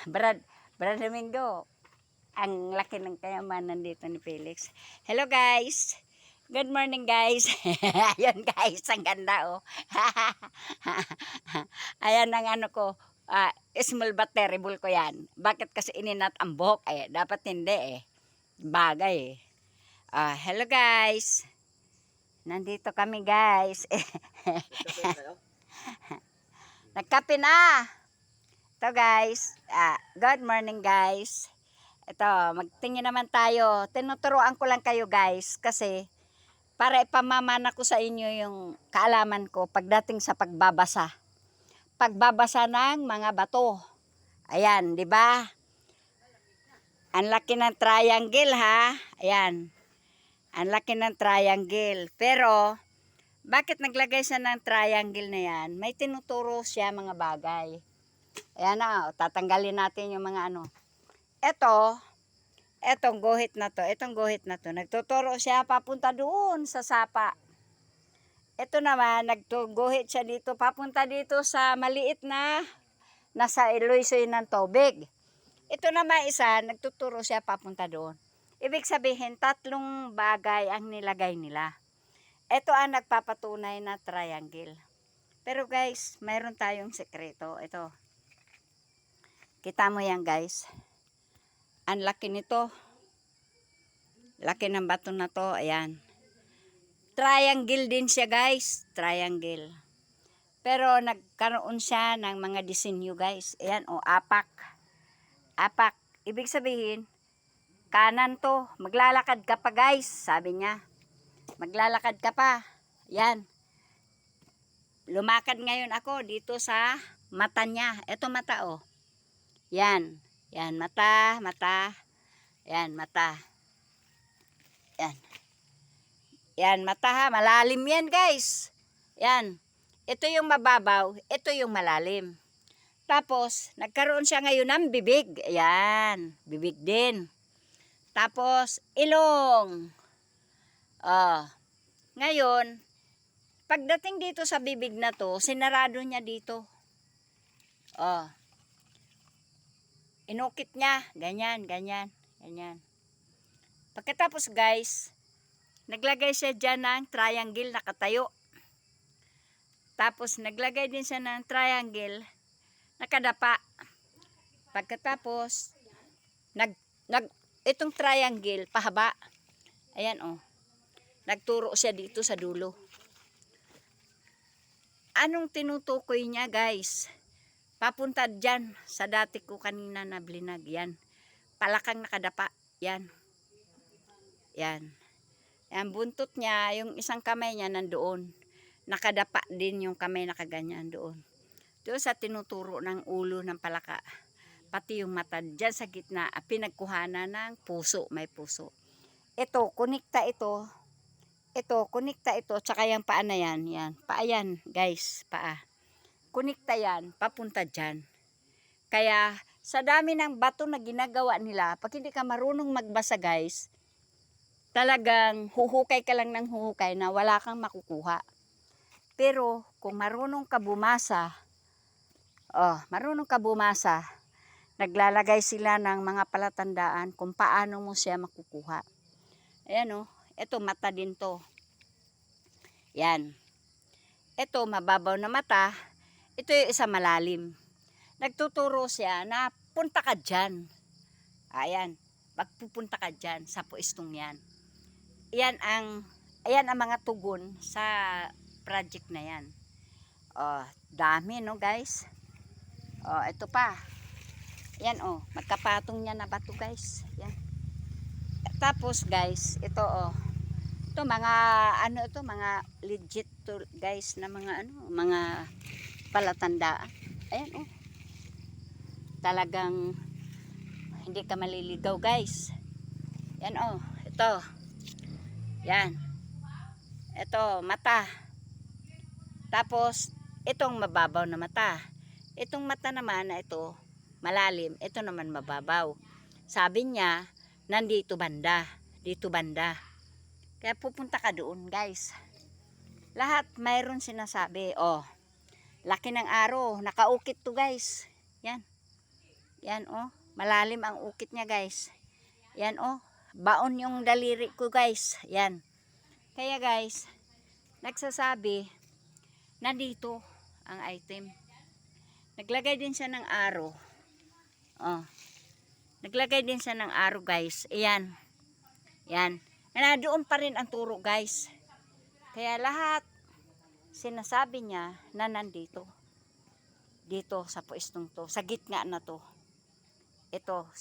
Brad Domingo, ang laki ng kayamanan dito ni Felix. Hello guys. Good morning guys. Ayun guys, ang ganda oh. Ayan ang ano ko. Small but terrible ko yan. Bakit kasi ininat ang buhok? Dapat hindi eh. Bagay eh. Hello guys. Nandito kami guys. Nagkape na. Ito guys. Good morning guys. Ito, magtingin naman tayo. Tinuturuan ko lang kayo guys kasi para ipamamana ko sa inyo yung kaalaman ko pagdating sa pagbabasa. Pagbabasa ng mga bato. Ayan, di ba? Ang laki ng triangle ha. Ayan. Ang laki ng triangle. Pero, bakit naglagay siya ng triangle na yan? May tinuturo siya mga bagay. Ayan na, tatanggalin natin yung mga ano. Etong guhit na to, nagtuturo siya papunta doon sa sapa. Ito naman, nagguhit siya dito, papunta dito sa maliit na nasa iloy-soy ng tubig. Ito naman isa, nagtuturo siya papunta doon. Ibig sabihin, tatlong bagay ang nilagay nila. Ito ang nagpapatunay na triangle. Pero guys, mayroon tayong sekreto. Ito. Kita mo yan guys. Ang laki nito. Laki ng bato na to. Ayan. Triangle din siya guys. Triangle. Pero nagkaroon siya ng mga disenyo guys. Ayan o, apak. Apak. Ibig sabihin, kanan to. Maglalakad ka pa guys. Sabi niya. Maglalakad ka pa. Yan. Lumakad ngayon ako dito sa mata niya. Ito mata oh. Yan. Yan mata. Yan mata. Yan. Yan mata ha. Malalim yan guys. Yan. Ito yung mababaw. Ito yung malalim. Tapos, nagkaroon siya ngayon ng bibig. Ayan. Bibig din. Tapos, ilong. Ngayon, pagdating dito sa bibig na to, sinarado niya dito. Inukit niya. Ganyan. Pagkatapos guys, naglagay siya dyan ng triangle nakatayo. Tapos naglagay din siya ng triangle nakadapa. Pagkatapos, itong triangle pahaba. Ayan oh. Nagturo siya dito sa dulo. Anong tinutukoy niya guys? Papunta dyan sa dati ko kanina na blinag. Yan. Palakang nakadapa. Yan. Yan. Yan. Buntot niya, yung isang kamay niya nandoon. Nakadapa din yung kamay nakaganyan doon. Doon sa tinuturo ng ulo ng palaka. Pati yung mata dyan sa gitna. Pinagkuhana ng puso. May puso. Ito, kunikta ito. Kunikta ito. Tsaka yung paa na yan. Yan. Paa yan guys. Paa. Kunikta yan. Papunta dyan. Kaya sa dami ng bato na ginagawa nila, pag hindi ka marunong magbasa guys, talagang huhukay ka lang ng huhukay na wala kang makukuha. Pero kung marunong ka bumasa, naglalagay sila ng mga palatandaan kung paano mo siya makukuha. Ayan o, ito mata din to. Yan. Ito mababaw na mata, ito yung isa malalim. Nagtuturo siya na punta ka dyan. Ayan, magpupunta ka dyan sa puestong yan. Ayan ang mga tugon sa project na yan. Dami no guys. Ito pa. Yan magkapatong niya na bato guys. Yan. Tapos guys, ito ito mga mga legit to guys na mga palatandaan. Ayan talagang hindi ka maliligaw guys. Yan ito. Yan. Ito mata. Tapos itong mababaw na mata. Itong mata naman na ito malalim, ito naman mababaw. Sabi niya nandito banda, dito banda. Kaya pupunta ka doon guys. Lahat mayroon sinasabi. Laki ng araw, nakaukit to guys. Yan. Yan oh. Malalim ang ukit niya guys. Yan oh. Baon yung daliri ko guys. Yan. Kaya guys, nagsasabi na dito ang item. Naglagay din siya ng arrow. Oh. Naglagay din siya ng arrow guys. Ayan. Yan. Doon pa rin ang turo guys. Kaya lahat sinasabi niya na nandito. Dito sa pwestong to. Sa gitna na to. Ito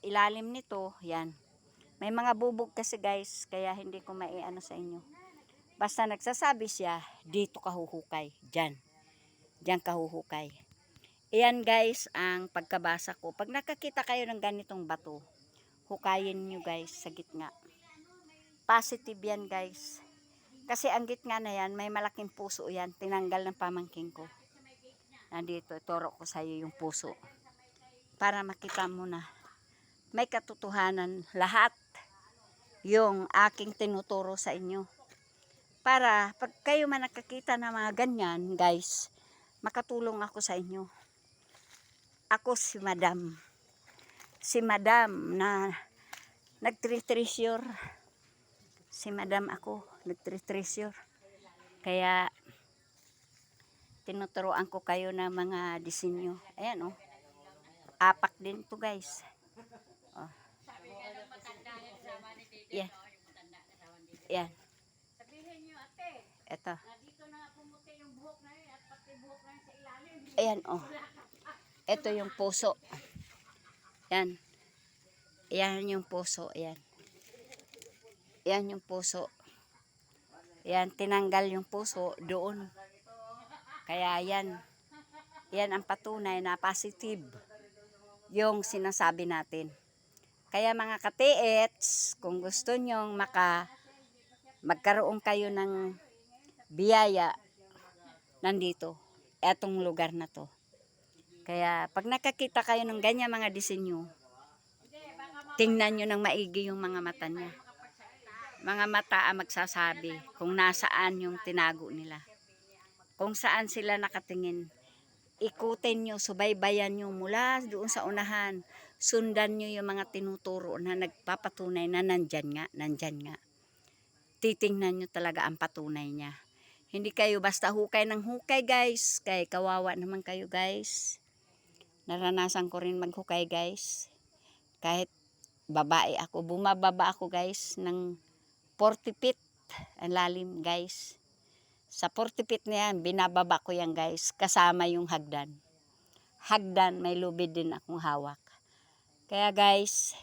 ilalim nito. Yan. May mga bubog kasi guys. Kaya hindi ko maiano sa inyo. Basta nagsasabi siya, dito ka huhukay. Diyan. Diyan ka huhukay. Ayan guys ang pagkabasa ko. Pag nakakita kayo ng ganitong bato, hukayin nyo guys sa gitna. Positive yan guys. Kasi ang gitna na yan, may malaking puso yan. Tinanggal ng pamangking ko. Nandito, ituro ko sa iyo yung puso. Para makita mo na may katotohanan lahat yung aking tinuturo sa inyo. Para pag kayo man nakakita ng mga ganyan guys, makatulong ako sa inyo. Ako si Madam. Si Madam na nagtreasure. Si Madam ako, nagtreasure. Kaya tinuturoan ko kayo ng mga disenyo. Ayan oh. Apak din to guys. Oh. Yan. Yan. Ito. Ayan oh. Ito yung puso. Yan. Yan yung puso. Yan. Yan yung puso. Yan. Tinanggal yung puso doon. Kaya yan. Yan ang patunay na positive. Yung sinasabi natin. Kaya mga ka-TH, kung gusto nyong magkaroon kayo ng biyaya, nandito. Etong lugar na to. Kaya pag nakakita kayo ng ganyan mga disenyo, tingnan nyo ng maigi yung mga mata niya. Mga mata ang magsasabi kung nasaan yung tinago nila. Kung saan sila nakatingin. Ikutin nyo, subaybayan nyo mula doon sa unahan. Sundan nyo yung mga tinuturo na nagpapatunay na nandyan nga. Titingnan nyo talaga ang patunay niya. Hindi kayo basta hukay ng hukay guys. Kaya kawawa naman kayo guys. Naranasan ko rin maghukay guys. Kahit babae ako. Bumababa ako guys ng 40 feet. Ang lalim guys. Sa 40 feet na yan, binababa ko yan guys. Kasama yung hagdan. Hagdan, may lubid din akong hawak. Kaya guys,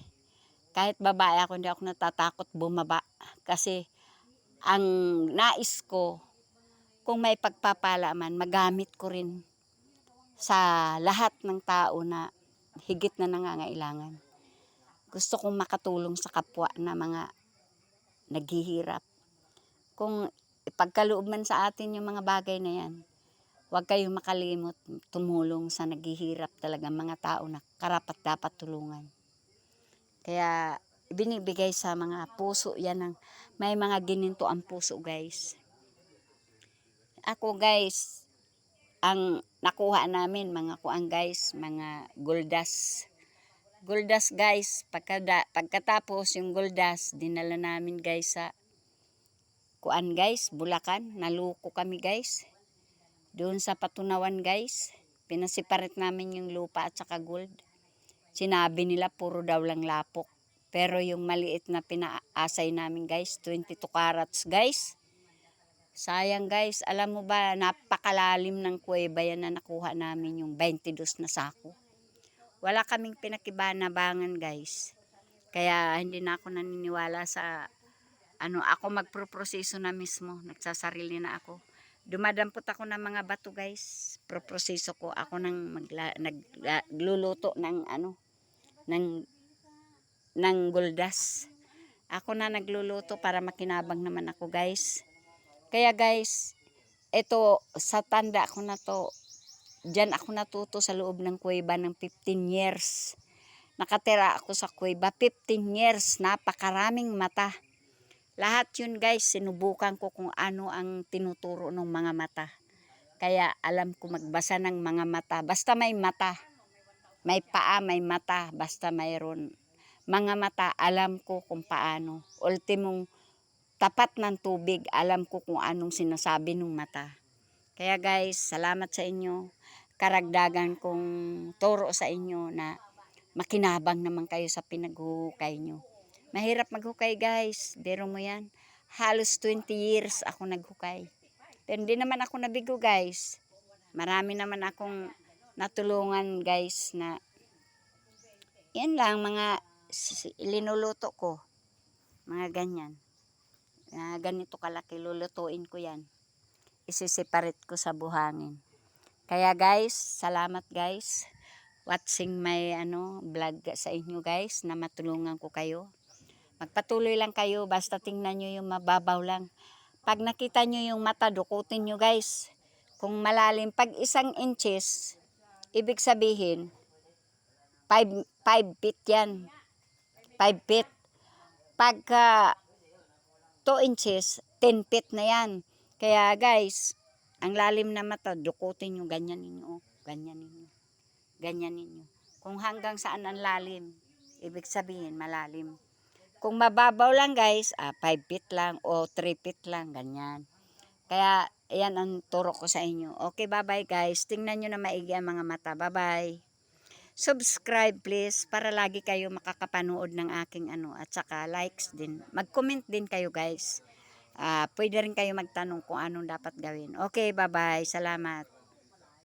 kahit babae ako, hindi ako natatakot bumaba. Kasi ang nais ko, kung may pagpapala man, magamit ko rin sa lahat ng tao na higit na nangangailangan. Gusto kong makatulong sa kapwa na mga naghihirap. Kung ipagkaloob man sa atin yung mga bagay na yan, huwag kayong makalimot tumulong sa naghihirap talaga mga tao na karapat dapat tulungan. Kaya binibigay sa mga puso yan ng may mga gininto ang puso guys. Ako guys, ang nakuha namin mga kuang guys, mga guldas. Guldas guys, pagkatapos yung guldas, dinala namin guys sa kuan guys, Bulacan. Naluko kami guys. Doon sa Patunawan guys, pinasiparit namin yung lupa at saka gold. Sinabi nila puro daw lang lapok. Pero yung maliit na pinaasay namin guys, 22 carats guys. Sayang guys, alam mo ba, napakalalim ng kuweba yan na nakuha namin yung 22 na sako. Wala kaming pinakibanabangan guys. Kaya hindi na ako naniniwala sa ako magproproseso na mismo. Nagsasarili na ako. Dumadampot ako ng mga bato guys. Proproseso ko. Ako nang nagluluto ng guldas. Ako na nagluluto para makinabang naman ako guys. Kaya guys, ito sa tanda ko na to, diyan ako natuto sa loob ng kuweba ng 15 years. Nakatira ako sa kuweba 15 years, napakaraming mata. Lahat yun guys, sinubukan ko kung ano ang tinuturo ng mga mata. Kaya alam ko magbasa ng mga mata. Basta may mata. May paa, may mata. Basta mayroon mga mata, alam ko kung paano. Ultimong tapat ng tubig, alam ko kung anong sinasabi ng mata. Kaya guys, salamat sa inyo. Karagdagan kong turo sa inyo na makinabang naman kayo sa pinaghuhukay nyo. Mahirap maghukay guys, biro mo yan. Halos 20 years ako naghukay. Pero hindi naman ako nabigo guys. Marami naman akong natulungan guys na yan lang mga linuluto ko. Mga ganyan. Ganito kalaki, lulutuin ko yan. Isiseparate ko sa buhangin. Kaya guys, salamat guys. Watching my vlog sa inyo guys na matulungan ko kayo. Magpatuloy lang kayo, basta tingnan nyo yung mababaw lang. Pag nakita nyo yung mata, dukutin nyo guys. Kung malalim, pag 1 inches, ibig sabihin, 5 feet yan. 5 feet. Pagka 2 inches, 10 feet na yan. Kaya guys, ang lalim na mata, dukutin nyo, ganyan ninyo. Ganyan ninyo. Ganyan ninyo. Kung hanggang saan ang lalim, ibig sabihin malalim. Kung mababaw lang guys, 5 feet lang o 3 feet lang, ganyan. Kaya, ayan ang turo ko sa inyo. Okay, bye-bye guys. Tingnan nyo na maigi ang mga mata. Bye-bye. Subscribe please para lagi kayo makakapanood ng aking at saka likes din. Mag-comment din kayo guys. Pwede rin kayo magtanong kung anong dapat gawin. Okay, bye-bye. Salamat.